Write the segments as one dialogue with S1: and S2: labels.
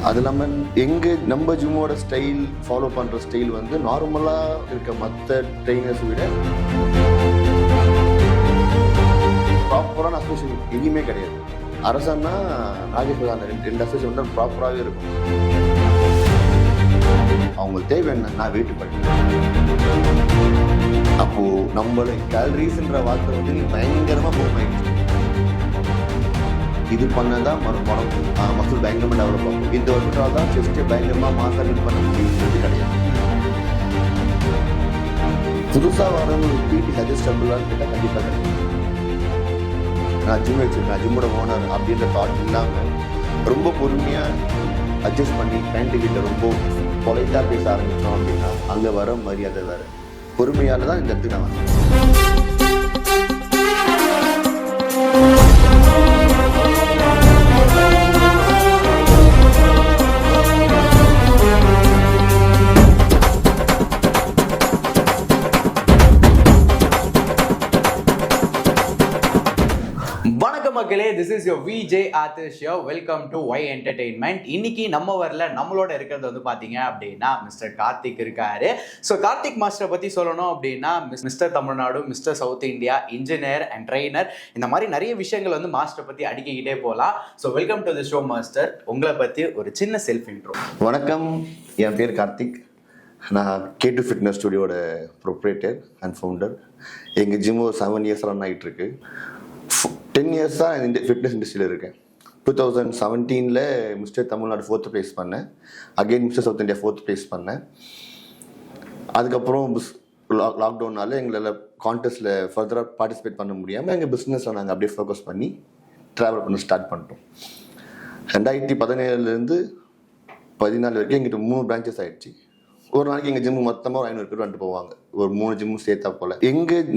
S1: அது இல்லாமல் நம்ம ஜிம்மோட ஸ்டைல் ஃபாலோ பண்ணுற ஸ்டைல் வந்து நார்மலாக இருக்க மற்ற ட்ரெயினர்ஸ் விட ப்ராப்பரான அசோசியேஷன் எங்கேயுமே கிடையாது. அரசன்னா நாகேஸ்வரா அந்த ரெண்டு அசோசியேஷன் வந்து ப்ராப்பராகவே இருக்கும். அவங்களுக்கு தேவை என்ன, நான் வெயிட் பண்ணேன். அப்போது நம்மளோட கேலரிஸ்ன்ற வார்த்தை வந்து நீ பயங்கரமாக மூவ் ஆகிடுச்சு. இது பண்ணதான் மசில் பயங்கரமாக டெவலப் ஆகும். இந்த ஒரு தான் செஸ்ட்டை பயங்கரமாக மாசாலிங் பண்ண முடியுங்கிறது கிடையாது. புதுசாக வரவங்க பிடி சஜஸ்டபுளான்னு கேட்டால் கண்டிப்பாக கிடையாது. நான் ஜிம் வச்சுருக்கேன், ஜிம்மோட ஓனர் அப்படின்ற தாட் இல்லாமல் ரொம்ப பொறுமையாக அட்ஜஸ்ட் பண்ணி கிளைண்ட்டுக்கிட்ட ரொம்ப பொலைட்டாக பேச ஆரம்பித்தோம் அப்படின்னா அங்கே வர மரியாதை வேறு. பொறுமையால் தான் இந்த இடத்துக்கு நான் வந்தேன்.
S2: மக்களே, this is your VJ Athish here. Welcome to Y Entertainment. இன்னைக்கு நம்ம வரல நம்மளோட இருக்கிறது வந்து பாத்தீங்க அப்படின்னா மிஸ்டர் கார்த்திக் இருக்காரு. ஸோ கார்த்திக் மாஸ்டரை பத்தி சொல்லணும் அப்படின்னா mister Tamil Nadu, mister south India, engineer and trainer, இந்த மாதிரி நிறைய விஷயங்கள் வந்து மாஸ்டரை பத்தி அடிக்கிட்டே போகலாம். So welcome to the show master. உங்களை பத்தி ஒரு சின்ன செல்ஃப் இன்ட்ரோ.
S1: வணக்கம், என் பேர் கார்த்திக். நான் K2 ஃபிட்னஸ் ஸ்டுடியோட ப்ரொப்ரேட்டர் அண்ட் ஃபவுண்டர். எங்கள் ஜிம் ஒரு 7 years ரன் ஆகிட்டு இருக்கு. 10 years தான் இந்த ஃபிட்னஸ் இண்டஸ்ட்ரியில் இருக்கேன். 2017 மிஸ்டர் தமிழ்நாடு 4th place பண்ணேன். Again mister south India 4th place பண்ணேன். அதுக்கப்புறம் லாக்டவுனால எங்களால் கான்டெஸ்ட்டில் ஃபர்தராக பார்ட்டிசிபேட் பண்ண முடியாமல் எங்கள் பிஸ்னஸில் நாங்கள் அப்படியே ஃபோக்கஸ் பண்ணி ட்ராவல் பண்ண ஸ்டார்ட் பண்ணிட்டோம். 2017 14 வரைக்கும் எங்கிட்ட 3 branches ஆகிடுச்சு. ஒரு நாளைக்கு எங்கள் ஜிம்மு மொத்தமாக 500 பேர் வந்துட்டு போவாங்க, ஒரு 3 ஜிம்மு சேர்த்தா போல்.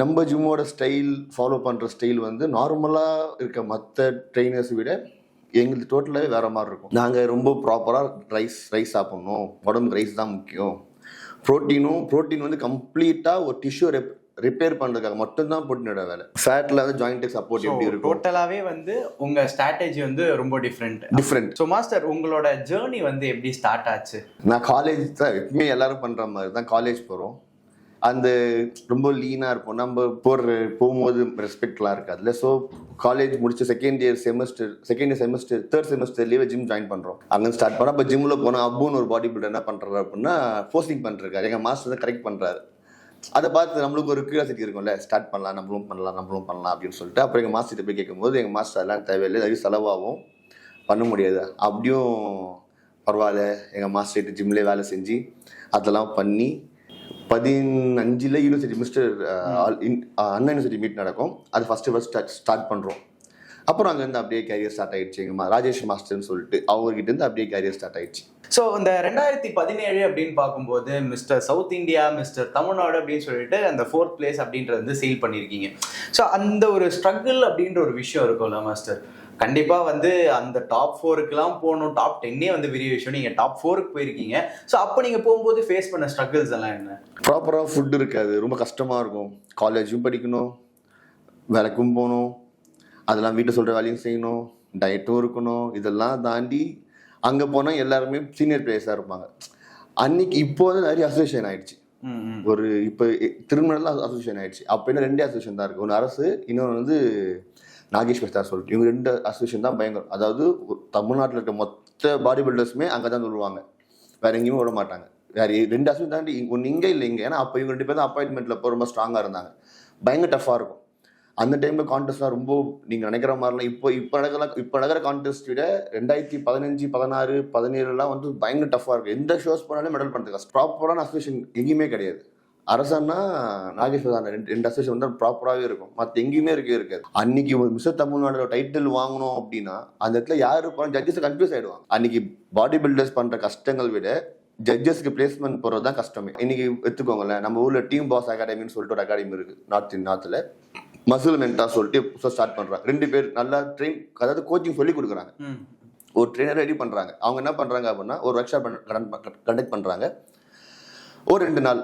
S1: நம்ம ஜிம்மோட ஸ்டைல் ஃபாலோ பண்ணுற ஸ்டைல் வந்து நார்மலாக இருக்க மற்ற ட்ரெயினர்ஸ் விட எங்களுக்கு டோட்டலாகவே வேறு மாதிரி இருக்கும். நாங்கள் ரொம்ப ப்ராப்பராக ரைஸ் சாப்பிட்ணும், உடம்புக்கு ரைஸ் தான் முக்கியம். ப்ரோட்டீன் வந்து கம்ப்ளீட்டாக ஒரு டிஷ்யூ ரிப்பேர் பண்ணுறதுக்காக மட்டும்தான் ப்ரோட்டீனோட வேலை. ஃபேட்டில் வந்து ஜாயிண்ட்டுக்கு சப்போர்ட் எப்படி இருக்கும்.
S2: டோட்டலாகவே வந்து உங்கள் ஸ்ட்ராட்டஜி வந்து ரொம்ப டிஃப்ரெண்ட். ஸோ மாஸ்டர், உங்களோட ஜேர்னி வந்து எப்படி ஸ்டார்ட் ஆச்சு?
S1: நான் காலேஜ் தான் எப்பவுமே எல்லாரும் பண்ணுற மாதிரி தான் காலேஜ் போகிறோம். அந்த ரொம்ப லீனாக இருக்கும். நம்ம போகும்போது ரெஸ்பெக்ட்லாம் இருக்காதுல்ல. ஸோ காலேஜ் முடிச்சு செகண்ட் இயர் செமஸ்டர் தேர்ட் செமஸ்டர்லேயே ஜிம் ஜாயின் பண்ணுறோம். அங்கே ஸ்டார்ட் பண்ணோம். அப்போ ஜிம்மில் போனால் அப்புன்னு ஒரு பாடி பில்டர் என்ன பண்ணுறாரு அப்படின்னா போஸ்டிங் பண்ணிருக்காரு. எங்கள் மாஸ்டர் தான் கரெக்ட் பண்ணுறாரு. அதை பார்த்து நம்மளுக்கு ஒரு கியூரியாசிட்டி இருக்கும்ல, ஸ்டார்ட் பண்ணலாம், நம்மளும் பண்ணலாம் அப்படின்னு சொல்லிட்டு அப்புறம் எங்கள் மாஸ்டர்கிட்ட போய் கேட்கும்போது எங்கள் மாஸ்டர் எல்லாம் தேவையில்லை, நிறைய செலவாகும், பண்ண முடியாது. அப்படியும் பரவாயில்ல, எங்கள் மாஸ்டர்கிட்ட ஜிம்லேயே வேலை செஞ்சு அதெல்லாம் பண்ணி 2015 யூனிவர்சிட்டி மிஸ்டர் அண்ணா யூனிவர்சிட்டி மீட் நடக்கும். அது ஃபஸ்ட்டு ஸ்டார்ட் பண்ணுறோம். அப்புறம் அங்கேருந்து அப்படியே கேரியர் ஸ்டார்ட் ஆகிடுச்சு. எங்கள் ராஜேஷ் மாஸ்டர்னு சொல்லிட்டு அவர்கிட்டருந்து அப்படியே கேரியர் ஸ்டார்ட் ஆகிடுச்சு.
S2: ஸோ இந்த 2017 அப்படின்னு பார்க்கும்போது mister south India, mister Tamil Nadu அப்படின்னு சொல்லிட்டு அந்த 4th place அப்படின்றது வந்து சீல் பண்ணியிருக்கீங்க. ஸோ அந்த ஒரு ஸ்ட்ரகிள் அப்படின்ற ஒரு விஷயம் இருக்கும்ல மாஸ்டர், கண்டிப்பாக வந்து அந்த டாப் 4க்குலாம் போகணும், டாப் 10 வந்து பெரிய விஷயம். நீங்கள் டாப் 4க்கு போயிருக்கீங்க. ஸோ அப்போ நீங்கள் போகும்போது ஃபேஸ் பண்ண ஸ்ட்ரகிள்ஸ் எல்லாம் என்ன?
S1: ப்ராப்பராக ஃபுட் இருக்காது, ரொம்ப கஷ்டமாக இருக்கும். காலேஜும் படிக்கணும், வேலைக்கும் போகணும், அதெல்லாம் வீட்டை சொல்கிற வேலையும் செய்யணும், டயட்டும் இருக்கணும். இதெல்லாம் தாண்டி அங்கே போனால் எல்லாருமே சீனியர் பிளேயர்ஸாக இருப்பாங்க. அன்னைக்கு இப்போ வந்து நிறைய அசோசியேஷன் ஆகிடுச்சு. ஒரு இப்போ திருமணம்லாம் அசோசியேஷன் ஆகிடுச்சு. அப்போ என்ன 2 அசோசியேஷன் தான் இருக்குது. ஒன்று அரசு, இன்னொன்று வந்து நாகேஷ் பெஸ்டார் சொல்லிட்டு. இவங்க 2 அசோசியேஷன் தான் பயங்கரம். அதாவது தமிழ்நாட்டில் இருக்க மொத்த பாடி பில்டர்ஸுமே அங்கே தான் சொல்லுவாங்க, வேறு எங்கேயுமே விட மாட்டாங்க. வேறு 2 அசோசியேஷன் தாண்டி ஒன்று இங்கே இல்லை இங்கே. ஏன்னா அப்போ இவங்க 2 பேர் தான் அப்பாயின்மெண்ட்டில் போய் ரொம்ப ஸ்ட்ராங்காக இருந்தாங்க. பயங்கர டஃப்பாக இருக்கும். அந்த டைமில் கான்டெஸ்ட்லாம் ரொம்ப நீங்கள் நினைக்கிற மாதிரிலாம் இப்போ நடக்கிற கான்டெஸ்ட் விட 2015, 16, 17 வந்து பயங்கர டஃப்பாக இருக்கும். எந்த ஷோஸ் போனாலும் மெடல் பண்ணுறதுக்கு ப்ராப்பரான அசோசியேஷன் எங்கேயுமே கிடையாது. அரசன்னா நாகேஸ்வரா அந்த 2 அசோசியேஷன் வந்து ப்ராப்பராகவே இருக்கும், மற்ற எங்கேயுமே இருக்காது. அன்னைக்கு மிஸ்டர் தமிழ்நாடு டைட்டில் வாங்கணும் அப்படின்னா அந்த இடத்துல யார் இருப்பாங்க, ஜட்ஜஸ் கன்ஃபியூஸ் ஆகிடுவாங்க. அன்னைக்கு பாடி பில்டர்ஸ் பண்ணுற கஷ்டங்கள் விட ஜட்ஜஸ்க்கு பிளேஸ்மெண்ட் போகிறது தான் கஷ்டமே. இன்னைக்கு எடுத்துக்கோங்களேன், நம்ம ஊரில் டீம் பாஸ் அகாடமின்னு சொல்லிட்டு ஒரு அகாடமி இருக்குது நார்த்தில். மசில் மென்டா சொல்லிட்டு ஸ்டார்ட் பண்றாங்க. 2 பேர் நல்லா ட்ரெயின், அதாவது கோச்சிங் சொல்லி கொடுக்குறாங்க. ஒரு ட்ரெயினர் ரெடி பண்றாங்க. அவங்க என்ன பண்றாங்க அப்படின்னா ஒரு ஒர்க் ஷாப் கண்டக்ட் பண்றாங்க. ஒரு 2 நாள்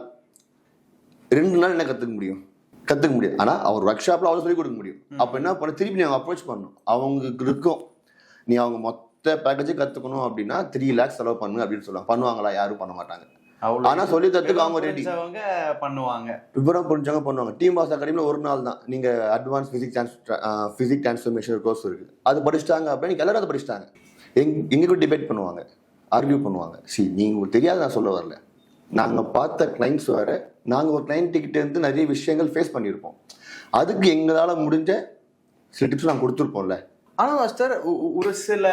S1: என்ன கத்துக்க முடியாது. ஆனா அவர் ஒர்க் ஷாப்ல அவ்வளவு சொல்லி கொடுக்க முடியும். அப்ப என்ன பண்ண, திருப்பி நீ அவங்க அப்ரோச் பண்ணணும். அவங்களுக்கு இருக்கும், நீ அவங்க மொத்த மொத்த பேக்கேஜ் கத்துக்கணும் அப்படின்னா 3 lakhs செலவு பண்ணு அப்படின்னு சொல்லுவாங்க. பண்ணுவாங்களா? யாரும் பண்ண மாட்டாங்க.
S2: அவ்வளவு
S1: ஆனா சொல்லி தரத்துக்கு அவங்க ரெடி.
S2: புரிஞ்சவங்க பண்ணுவாங்க.
S1: விவரம் புரிஞ்சவங்க பண்ணுவாங்க. டீம் பாஸ் அகாடமில ஒரு நாள் தான் நீங்க அட்வான்ஸ் பிசிக்ஸ் டிரான்ஸ்ஃபர்மேஷன் கோர்ஸ் இருக்கு, அது படிச்சுட்டாங்க அப்படின்னு எல்லாரும் அதை படிச்சுட்டாங்க. எங்க கூட டிபேட் பண்ணுவாங்க, ஆர்கியூ பண்ணுவாங்க. நீங்க உங்களுக்கு தெரியாது, நான் சொல்ல வரல. நாங்க பார்த்த கிளைண்ட்ஸ் வேற, நாங்க ஒரு கிளைண்ட் கிட்ட இருந்து நிறைய விஷயங்கள் ஃபேஸ் பண்ணியிருப்போம். அதுக்கு எங்களால முடிஞ்ச சில டிப்ஸ் நாங்கள் கொடுத்துருப்போம்ல.
S2: ஆனா மாஸ்டர், ஒரு சில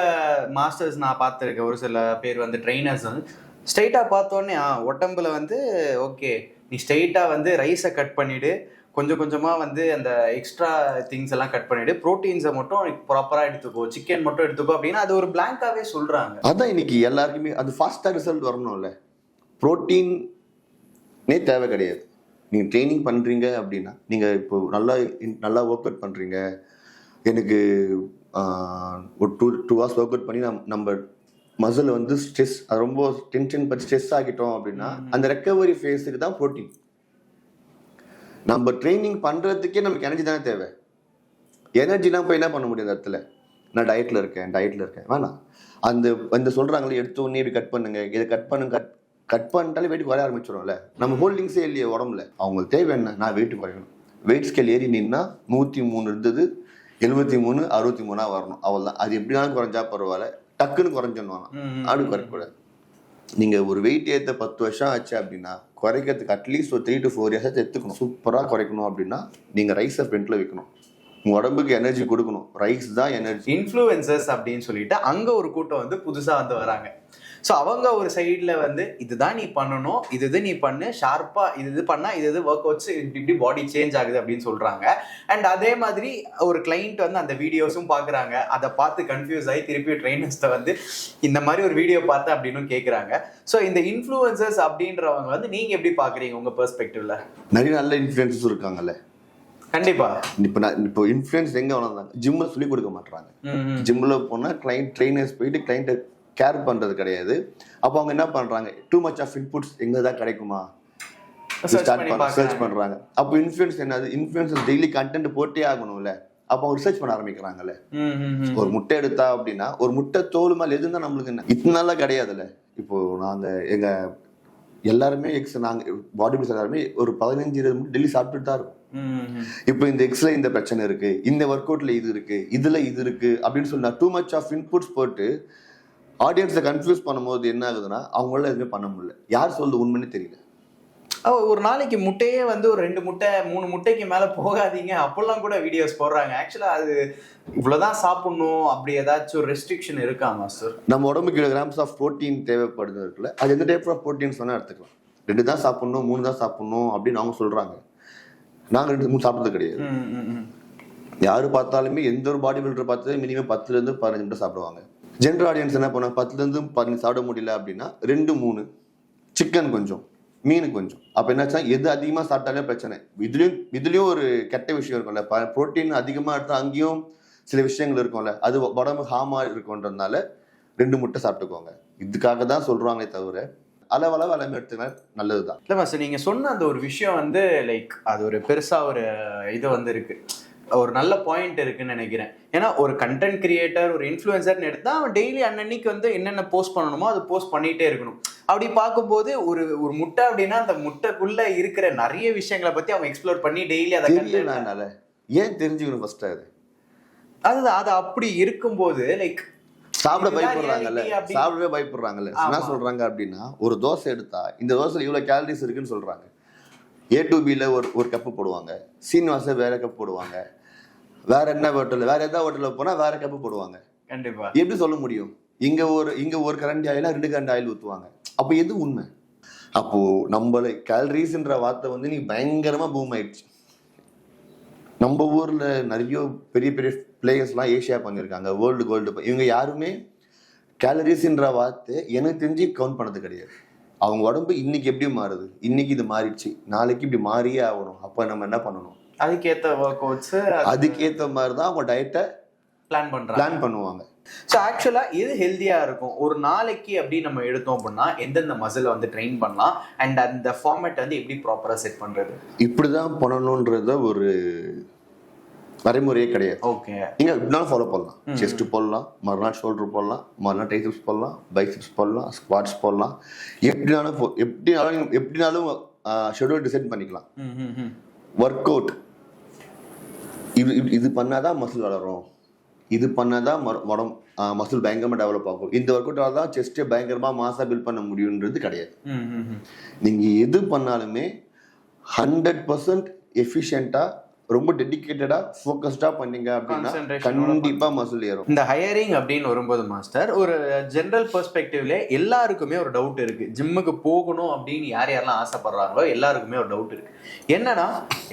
S2: மாஸ்டர்ஸ் நான் பார்த்துருக்கேன், ஒரு சில பேர் வந்து ட்ரைனர்ஸ் வந்து ஸ்ட்ரைட்டா பார்த்தோன்னே உடம்புல வந்து ஓகே நீ ஸ்ட்ரைட்டா வந்து ரைஸை கட் பண்ணிடு, கொஞ்சம் கொஞ்சமா வந்து அந்த எக்ஸ்ட்ரா திங்ஸ் எல்லாம் கட் பண்ணிடு, ப்ரோட்டீன்ஸை மட்டும் ப்ராப்பரா எடுத்துக்கோ, சிக்கன் மட்டும் எடுத்துக்கோ அப்படின்னா அது ஒரு பிளாங்காவே சொல்றாங்க.
S1: அதான் இன்னைக்கு எல்லாருக்குமே அது ஃபாஸ்டா ரிசல்ட் வரணும்ல. ப்ரோட்டீனே தேவை கிடையாது. நீங்கள் ட்ரைனிங் பண்ணுறீங்க அப்படின்னா, நீங்கள் இப்போ நல்லா ஒர்க் அவுட் பண்ணுறீங்க, எனக்கு ஒரு 2 hours ஒர்க் அவுட் பண்ணி நம்ம மசில் வந்து ஸ்ட்ரெஸ், அது ரொம்ப டென்ஷன் பற்றி ஸ்ட்ரெஸ் ஆகிட்டோம் அப்படின்னா அந்த ரெக்கவரி ஃபேஸுக்கு தான் ப்ரோட்டீன். நம்ம ட்ரைனிங் பண்ணுறதுக்கே நமக்கு எனர்ஜி தானே தேவை. எனர்ஜினா போய் என்ன பண்ண முடியும் அந்த இடத்துல? நான் டயட்டில் இருக்கேன் வேணாம். அந்த சொல்கிறாங்களே எடுத்த உடனே இப்படி கட் பண்ணுங்க, இதை கட் பண்ணிட்டாலே வெயிட் குறைய ஆரம்பிச்சிடும்ல. நம்ம ஹோல்டிங்ஸே இல்லையே உடம்புல. அவங்களுக்கு தேவை என்ன? நான் வெயிட் குறையணும். வெயிட் ஸ்கேல் ஏறி நின்னா 103 இருந்தது 73 63 வரணும், அவ்வளோதான். அது எப்படினாலும் குறைஞ்சா பரவாயில்ல, டக்குன்னு குறைஞ்சிடணும். அப்படி குறைக்கக்கூடாது. நீங்கள் ஒரு வெயிட் ஏற்ற 10 வருஷம் ஆச்சு அப்படின்னா குறைக்கிறதுக்கு அட்லீஸ்ட் ஒரு 3 to 4 years எடுத்துக்கணும். சூப்பராக குறைக்கணும் அப்படின்னா நீங்கள் ரைஸை ஃப்ரண்ட்டில் வைக்கணும். உங்கள் உடம்புக்கு எனர்ஜி கொடுக்கணும். ரைஸ் தான் எனர்ஜி.
S2: இன்ஃப்ளூயன்சர்ஸ் அப்படின்னு சொல்லிட்டு அங்கே ஒரு கூட்டம் வந்து புதுசாக வந்து வராங்க. ஸோ அவங்க ஒரு சைடில் வந்து இதுதான் நீ பண்ணணும், இது நீ பண்ணு, ஷார்ப்பாக இது பண்ணால் இது ஒர்க் அவுட்ஸ் இப்படி பாடி சேஞ்ச் ஆகுது அப்படின்னு சொல்கிறாங்க. அண்ட் அதே மாதிரி ஒரு கிளைண்ட் வந்து அந்த வீடியோஸும் பார்க்குறாங்க, அதை பார்த்து கன்ஃபியூஸ் ஆகி திருப்பி ட்ரைனர்ஸ்ட்டை வந்து இந்த மாதிரி ஒரு வீடியோ பார்த்தேன் அப்படின்னு கேட்குறாங்க. ஸோ இந்த இன்ஃப்ளூயன்சர்ஸ் அப்படின்றவங்க வந்து நீங்கள் எப்படி பார்க்குறீங்க உங்கள் பெர்ஸ்பெக்டிவ்ல?
S1: நிறைய நல்ல இன்ஃப்ளூயன்சர்ஸ் இருக்காங்கல்ல.
S2: கண்டிப்பா.
S1: இப்போ இன்ஃப்ளூயன்ஸ் எங்கே வளர்ந்தாங்க? ஜிம்மில் சொல்லி கொடுக்க மாட்டாங்க. ஜிம்மில் போனால் ட்ரைனர்ஸ் போயிட்டு கிளைண்ட்டை கேர் பண்ணுறது கிடையாது. அப்போ அவங்க என்ன பண்ணுறாங்க? டூ மச் ஆஃப் இன்புட்ஸ் எங்கே தான் கிடைக்குமா சர்ச் பண்ணுறாங்க. அப்போ இன்ஃப்ளூயன்ஸ் என்னது? இன்ஃப்ளூயன்ஸ் டெய்லி கண்டென்ட் போட்டே ஆகணும்ல. அப்போ அவங்க ரிசர்ச் பண்ண ஆரம்பிக்கிறாங்கல்ல. ஒரு முட்டை எடுத்தா அப்படின்னா ஒரு முட்டை தோல் மேலே எதுன்னா நம்மளுக்கு என்ன இத்தனால கிடையாதுல்ல. இப்போ நாங்கள் எல்லாருமே நாங்கள் பாடி பில்டர்ஸ் எல்லாருமே ஒரு 15-20 முட்டை டெய்லி சாப்பிட்டுட்டு தான் இருக்கும். இப்போ இந்த எக்ஸ்ல இந்த பிரச்சனை இருக்கு, இந்த ஒர்க் அவுட்ல இது இருக்கு, இதுல இது இருக்கு அப்படின்னு சொன்னா டூ மச் ஆஃப் இன்புட்ஸ் போட்டு ஆடியன்ஸை கன்ஃபியூஸ் பண்ணும்போது என்ன ஆகுதுன்னா அவங்களால எதுவுமே பண்ண முடியல. யார் சொல்றது உண்மைன்னு தெரியல.
S2: ஒரு நாளைக்கு முட்டையே வந்து ஒரு 2 முட்டை 3 முட்டைக்கு மேல போகாதீங்க அப்பெல்லாம் கூட வீடியோஸ் போடுறாங்க. ஆக்சுவலா அது இவ்வளவுதான் சாப்பிடணும் அப்படி ஏதாச்சும் ஒரு ரெஸ்ட்ரிக்ஷன் இருக்கா மாஸ்டர்?
S1: நம்ம உடம்புக்கு கிலோகிராம்ஸ் ஆஃப் ப்ரோட்டீன் தேவைப்படுது இருக்குல்ல, அது எந்த டைப் ஆஃப் ப்ரோட்டீன்ஸ் வேணா எடுத்துக்கலாம். 2 தான் சாப்பிடணும் 3 தான் சாப்பிடணும் அப்படின்னு அவங்க சொல்றாங்க. நாங்க 2-3 சாப்பிட்றது கிடையாது. யாரு பார்த்தாலுமே எந்த ஒரு பாடி பில்டர் பார்த்தாலும் மினிமம் 10-15 முட்டை சாப்பிடுவாங்க. ஜென்ரல் ஆடியன்ஸ் என்ன பண்ணாங்க? 10-15 சாப்பிட முடியல அப்படின்னா 2-3 சிக்கன் கொஞ்சம், மீன் கொஞ்சம். அப்ப என்னாச்சா எது அதிகமா சாப்பிட்டாலே பிரச்சனை. இதுலயும் ஒரு கெட்ட விஷயம் இருக்கும்ல. புரோட்டீன் அதிகமா எடுத்தா அங்கேயும் சில விஷயங்கள் இருக்கும்ல, அது உடம்பு ஹார்மா இருக்கும்ன்றதுனால 2 முட்டை சாப்பிட்டுக்கோங்க. இதுக்காக தான் சொல்றாங்களே தவிர அளவு எடுத்துனா நல்லதுதான்.
S2: இல்ல மாஸ்டர், நீங்க சொன்ன அந்த ஒரு விஷயம் வந்து லைக் அது ஒரு பெருசா ஒரு இது வந்து இருக்கு, ஒரு நல்ல பாயிண்ட் இருக்குன்னு நினைக்கிறேன். ஏன்னா ஒரு கண்டென்ட் கிரியேட்டர் ஒரு இன்ஃப்ளூயன்சர்னு எடுத்தா அவன் டெய்லி அன்னன்னைக்கு வந்து என்னென்ன போஸ்ட் பண்ணணுமோ அது போஸ்ட் பண்ணிட்டே இருக்கணும். அப்படி பார்க்கும்போது ஒரு முட்டை அப்படின்னா அந்த முட்டைக்குள்ள இருக்கிற நிறைய விஷயங்களை பத்தி அவங்க எக்ஸ்ப்ளோர் பண்ணி டெய்லி அதை
S1: ஏன் தெரிஞ்சுக்கணும் ஃபர்ஸ்ட். அதுதான்
S2: அது அப்படி இருக்கும்போது லைக்
S1: சாப்பிடவே பயப்படுறாங்கல்ல. என்ன சொல்றாங்க அப்படின்னா ஒரு தோசை எடுத்தா இந்த தோசைல இவ்வளவு கேலரிஸ் இருக்குன்னு சொல்றாங்க. A2Bல ஒரு கப்பு போடுவாங்க, சீனிவாச வேற கப் போடுவாங்க, வேற என்ன ஹோட்டல் வேற ஏதாவது ஹோட்டல்ல போனா வேற கப்பு போடுவாங்க.
S2: கண்டிப்பா.
S1: எப்படி சொல்ல முடியும்? இங்க ஒரு கரண்டி ஆயிலா 2 கரண்டி ஆயில் ஊத்துவாங்க. அப்ப எது உண்மை? அப்போ நம்மள கேலரிஸ்ன்ற வார்த்தை வந்து நீ பயங்கரமா பூம் ஆயிடுச்சு. நம்ம ஊர்ல நிறைய பெரிய பெரிய பிளேயர்ஸ்லாம் ஏஷியா பண்ணியிருக்காங்க, வேர்ல்டு கோல்டு. இவங்க யாருமே கேலரிஸ்ன்ற வார்த்தை எனக்கு தெரிஞ்சு கவுண்ட் பண்ணது கிடையாது. அவங்க உடம்பு இன்னைக்கு எப்படி மாறுது, இன்னைக்கு இது மாறிடுச்சு, நாளைக்கு இப்படி மாறியே ஆகணும். அப்ப நம்ம என்ன பண்ணணும்?
S2: அதுக்கேற்ற ஒர்க் அவுட்ஸ்
S1: அதுக்கேற்ற மாதிரி தான் அவங்க டயட்டை பிளான் பண்ணுவாங்க.
S2: ஸோ ஆக்சுவலாக எது ஹெல்த்தியாக இருக்கும் ஒரு நாளைக்கு அப்படி நம்ம எடுத்தோம் அப்படின்னா எந்தெந்த மசிலை வந்து ட்ரெயின் பண்ணலாம் அண்ட் அந்த ஃபார்மேட் வந்து எப்படி ப்ராப்பராக செட் பண்ணுறது?
S1: இப்படி தான் பண்ணணுன்றத ஒரு வரைமுறையே கிடையாது.
S2: ஓகே,
S1: நீங்க எப்படினாலும் ஃபாலோ பண்ணலாம். செஸ்ட் போடலாம், மறுநாள் ஷோல்டர் போடலாம், மறுநாள் ட்ரைசெப்ஸ் போடலாம், பைசெப்ஸ் போடலாம், ஸ்குவாட்ஸ் போடலாம். எப்படினாலும் ஷெட்யூல் டிசைன் பண்ணிக்கலாம். ஒர்க் அவுட் இது பண்ணாதான் மசில் வளரும், இது பண்ணாதான் மசில் பயங்கரமா டெவலப் ஆகும், இந்த ஒர்க் அவுட்டால தான் செஸ்ட்டை பயங்கரமா மாசா பில்ட் பண்ண முடியுன்றது கிடையாது. நீங்க எது பண்ணாலுமே 100% எஃபிஷியண்டா, ரொம்ப டெடிகேட்டடா, ஃபோக்கஸ்டா பண்ணீங்க அப்படின்னா கண்டிப்பா மசில் ஏறும்.
S2: இந்த ஹையரிங் அப்படின்னு வரும்போது மாஸ்டர், ஒரு ஜெனரல் பெர்ஸ்பெக்டிவ்ல எல்லாருக்குமே ஒரு டவுட் இருக்கு. ஜிம்முக்கு போகணும் அப்படின்னு யாரெல்லாம் ஆசைப்படுறாங்களோ எல்லாருக்குமே ஒரு டவுட் இருக்கு. என்னன்னா,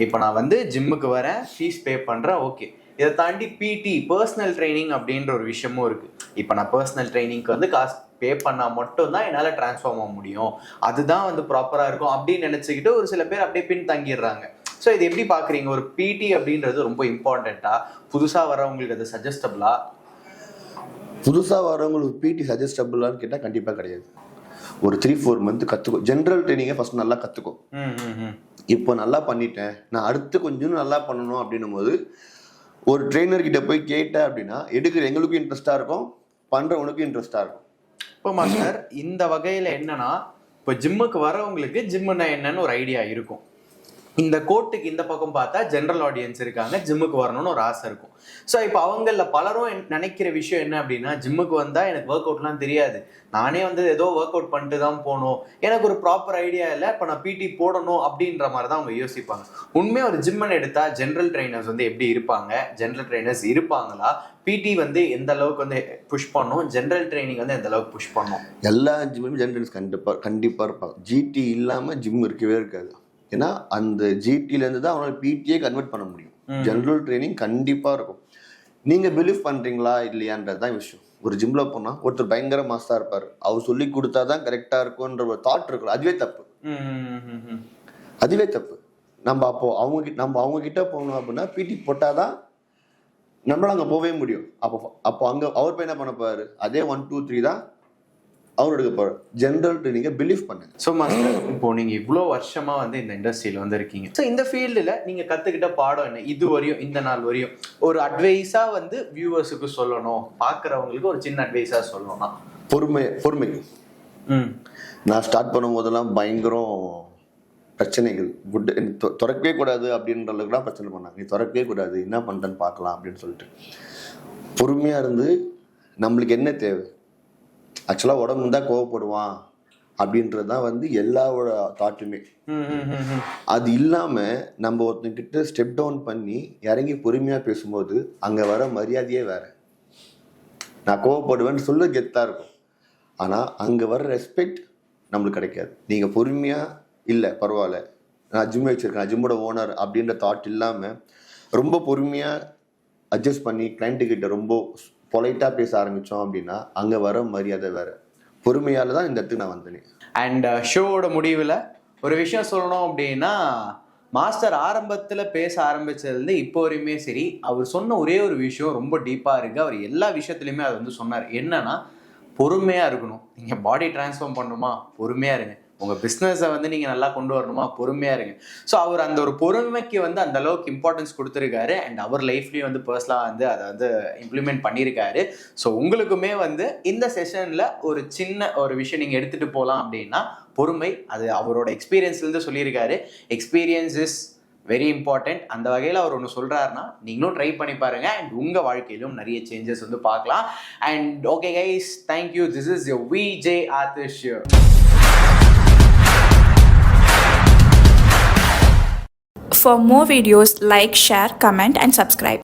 S2: இப்போ நான் வந்து ஜிம்முக்கு வரேன், ஃபீஸ் பே பண்றேன், ஓகே. இதை தாண்டி பிடி பர்சனல் ட்ரைனிங் அப்படின்ற ஒரு விஷயமும் இருக்கு. இப்போ நான் பர்சனல் ட்ரைனிங்க்கு வந்து காசு பே பண்ணால் மட்டும்தான் என்னால் டிரான்ஸ்ஃபார்ம் ஆக முடியும், அதுதான் வந்து ப்ராப்பராக இருக்கும் அப்படின்னு நினச்சிக்கிட்டு ஒரு சில பேர் அப்படியே பின் தங்கிடுறாங்க. ஸோ இது எப்படி பார்க்குறீங்க? ஒரு பிடி அப்படின்றது ரொம்ப இம்பார்ட்டண்ட்டா? புதுசாக வரவங்களுக்கு அது சஜஸ்டபிளா?
S1: புதுசாக வரவங்களுக்கு பிடி சஜஸ்டபிளான்னு கேட்டால் கண்டிப்பாக கிடையாது. ஒரு 3-4 மந்த் கற்றுக்கோ. ஜென்ரல் ட்ரைனிங்கை ஃபர்ஸ்ட் நல்லா கற்றுக்கோ. இப்போ நல்லா பண்ணிட்டேன், நான் அடுத்து கொஞ்சம் நல்லா பண்ணணும் அப்படின்னும் போது ஒரு ட்ரெயினர்கிட்ட போய் கேட்டேன் அப்படின்னா எடுக்கிற எங்களுக்கும் இன்ட்ரெஸ்டாக இருக்கும், பண்ணுறவனுக்கும் இன்ட்ரெஸ்டாக இருக்கும்.
S2: இப்போ மாஸ்டர், இந்த வகையில் என்னன்னா, இப்போ ஜிம்முக்கு வரவங்களுக்கு ஜிம்முன்னா என்னன்னு ஒரு ஐடியா இருக்கும். இந்த கோட்டுக்கு இந்த பக்கம் பார்த்தா ஜென்ரல் ஆடியன்ஸ் இருக்காங்க, ஜிம்முக்கு வரணும்னு ஒரு ஆசை இருக்கும். ஸோ இப்போ அவங்கள பலரும் நினைக்கிற விஷயம் என்ன அப்படின்னா, ஜிம்முக்கு வந்தால் எனக்கு ஒர்க் அவுட்லாம் தெரியாது, நானே வந்து ஏதோ ஒர்க் அவுட் பண்ணிட்டு தான் போகணும், எனக்கு ஒரு ப்ராப்பர் ஐடியா இல்லை, இப்போ நான் பிடி போடணும் அப்படின்ற மாதிரி தான் அவங்க யோசிப்பாங்க. உண்மையாக ஒரு ஜிம்முன்னு எடுத்தால் ஜென்ரல் ட்ரைனர்ஸ் வந்து எப்படி இருப்பாங்க, ஜென்ரல் ட்ரைனர்ஸ் இருப்பாங்களா, பிடி வந்து எந்த அளவுக்கு வந்து புஷ் பண்ணும், ஜென்ரல் ட்ரைனிங் வந்து எந்த அளவுக்கு புஷ் பண்ணும்?
S1: எல்லா ஜிம்முமே ஜென்ரல் ட்ரைனர்ஸ் கண்டிப்பாக இருப்பாங்க. ஜிடி இல்லாமல் ஜிம் இருக்கவே இருக்காது. ஏன்னா அந்த ஜிடிலேருந்து தான் அவனால பிடியே கன்வெர்ட் பண்ண முடியும். ஜென்ரல் ட்ரைனிங் கண்டிப்பாக இருக்கும். நீங்கள் பிலீவ் பண்ணுறீங்களா இல்லையான்றது தான் விஷயம். ஒரு ஜிம்மில் போனால் ஒருத்தர் பயங்கர மாஸ்டாக இருப்பார், அவர் சொல்லி கொடுத்தா தான் கரெக்டாக இருக்கும்ன்ற ஒரு தாட் இருக்கும். அதுவே தப்பு, அதுவே தப்பு. நம்ம அவங்க கிட்ட போகணும் அப்படின்னா பிடி போட்டால் தான் நம்மளால அங்கே போகவே முடியும். அப்போ அங்கே அவர் போய் என்ன பண்ண போறாரு, அதே 1 2 3 தான் அவர் எடுக்க போறாரு. ஜென்ரல் ட்ரைனிங்கை பிலீவ் பண்ணுங்க.
S2: ஸோ மாஸ்டர், இப்போ நீங்க இவ்வளோ வருஷமா வந்து இந்த இண்டஸ்ட்ரியில வந்து இருக்கீங்க. ஸோ இந்த ஃபீல்டில் நீங்க கத்துக்கிட்ட பாடம் என்ன? இது வரையும், இந்த நாள் வரையும் ஒரு அட்வைஸா வந்து வியூவர்ஸுக்கு சொல்லணும், பார்க்குறவங்களுக்கு ஒரு சின்ன அட்வைஸா சொல்லணும்னா? பொறுமை. நான் ஸ்டார்ட் பண்ணும் போதெல்லாம் பயங்கரம் பிரச்சனைகள், திறக்கவே கூடாது அப்படின்ற அளவுக்கு தான் பிரச்சனை பண்ணாங்க. நீ திறக்கவே கூடாது, என்ன பண்ணுறேன்னு பார்க்கலாம் அப்படின்னு சொல்லிட்டு பொறுமையாக இருந்து நம்மளுக்கு என்ன தேவை, ஆக்சுவலாக உடம்பு தான் கோவப்படுவான் அப்படின்றது தான் வந்து எல்லாரோட தாட்டுமே. அது இல்லாமல் நம்ம ஒருத்தங்கிட்ட ஸ்டெப் டவுன் பண்ணி இறங்கி பொறுமையாக பேசும்போது அங்கே வர மரியாதையே வேற. நான் கோவப்படுவேன்னு சொல்ல கெத்தாக இருக்கும், ஆனால் அங்கே வர ரெஸ்பெக்ட் நம்மளுக்கு கிடைக்காது. நீங்கள் பொறுமையாக இல்லை பரவாயில்ல, நான் ஜிம் வச்சுருக்கேன், ஜிம்மோட ஓனர் அப்படின்ற தாட் இல்லாமல் ரொம்ப பொறுமையாக அட்ஜஸ்ட் பண்ணி கிளைண்ட்டுக்கிட்ட ரொம்ப பொலைட்டாக பேச ஆரம்பித்தோம் அப்படின்னா அங்கே வர மரியாதை வேறு. பொறுமையால் தான் இந்த இடத்துக்கு நான் வந்தேன். அண்ட் ஷோவோட முடிவில் ஒரு விஷயம் சொல்லணும் அப்படின்னா, மாஸ்டர் ஆரம்பத்தில் பேச ஆரம்பித்ததுலேருந்து இப்போ வரையுமே சரி, அவர் சொன்ன ஒரே ஒரு விஷயம் ரொம்ப டீப்பாக இருக்குது. அவர் எல்லா விஷயத்துலையுமே அதை வந்து சொன்னார். என்னன்னா, பொறுமையாக இருக்கணும். நீங்கள் பாடி டிரான்ஸ்ஃபார்ம் பண்ணணுமா, பொறுமையாக இருங்க. உங்கள் பிஸ்னஸை வந்து நீங்கள் நல்லா கொண்டு வரணுமா, பொறுமையாக இருங்க. ஸோ அவர் அந்த ஒரு பொறுமைக்கு வந்து அந்த அளவுக்கு இம்பார்ட்டன்ஸ் கொடுத்துருக்காரு. அண்ட் அவர் லைஃப்லேயும் வந்து பர்சனலாக வந்து அதை வந்து இம்ப்ளிமெண்ட் பண்ணியிருக்காரு. ஸோ உங்களுக்குமே வந்து இந்த செஷனில் ஒரு சின்ன ஒரு விஷயம் நீங்கள் எடுத்துகிட்டு போகலாம் அப்படின்னா பொறுமை. அது அவரோட எக்ஸ்பீரியன்ஸ்லேருந்து சொல்லியிருக்காரு. Experience is very important. அந்த வகையில் அவர் ஒன்று சொல்கிறாருன்னா நீங்களும் ட்ரை பண்ணி பாருங்கள். அண்ட் உங்கள் வாழ்க்கையிலும் நிறைய சேஞ்சஸ் வந்து பார்க்கலாம். And okay guys, thank you. This is your VJ Adhish.
S3: For more videos, like, share, comment and subscribe.